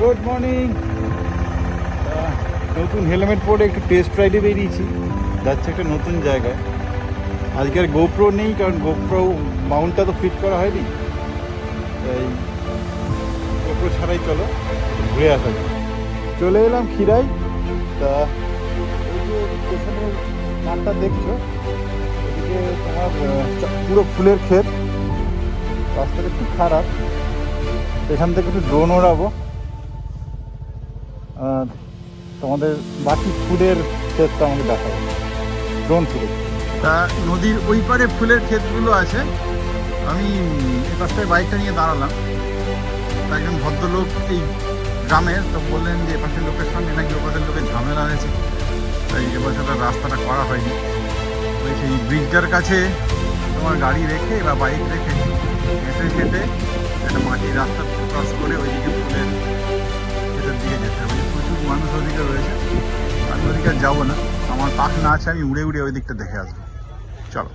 Good morning. নতুন helmet পরে একটু টেস্ট রাইডে বেরিয়েছি, যাচ্ছে একটা নতুন জায়গায়। আজকে আর গোপ্রো নেই, কারণ গোপ্রো মাউন্টটা তো ফিট করা হয়নি, তাই গোপ্রো ছাড়াই চলো ঘুরে আসা যায়। চলে এলাম খিরাই। তা এই যে স্টেশনের মাঠটা দেখছো, এদিকে তোমার পুরো ফুলের ক্ষেত, রাস্তাটা একটু খারাপ। এখান থেকে একটু ড্রোন ওড়াবো আর তোমাদের বাকি ফুলের ক্ষেতটা আমাকে দেখাবো ড্রোন ফুলে। তা নদীর ওই পারে ফুলের ক্ষেতগুলো আছে। আমি এই পাশটায় বাইকটা নিয়ে দাঁড়ালাম, একজন ভদ্রলোক এই গ্রামের, তো বললেন যে এপাশের লোকের সঙ্গে নাকি ওপাশের লোকের ঝামেলা হয়েছে, তাই এপাশে রাস্তাটা করা হয়নি। ওই সেই ব্রিজটার কাছে তোমার গাড়ি রেখে বা বাইক রেখে হেঁটে হেঁটে একটা মাটির রাস্তা ক্রস করে ওইদিকে ফুলের ক্ষেতের দিকে যেতে হবে। প্রচুর মানুষ ওদিকে রয়েছে, আমি ওদিকে আর যাবো না, আমার পাখ না আছে, আমি উড়ে উড়ে ওই দিকটা দেখে আসবো। চলো।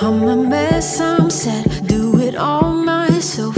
I'm a mess, I'm sad, do it all myself.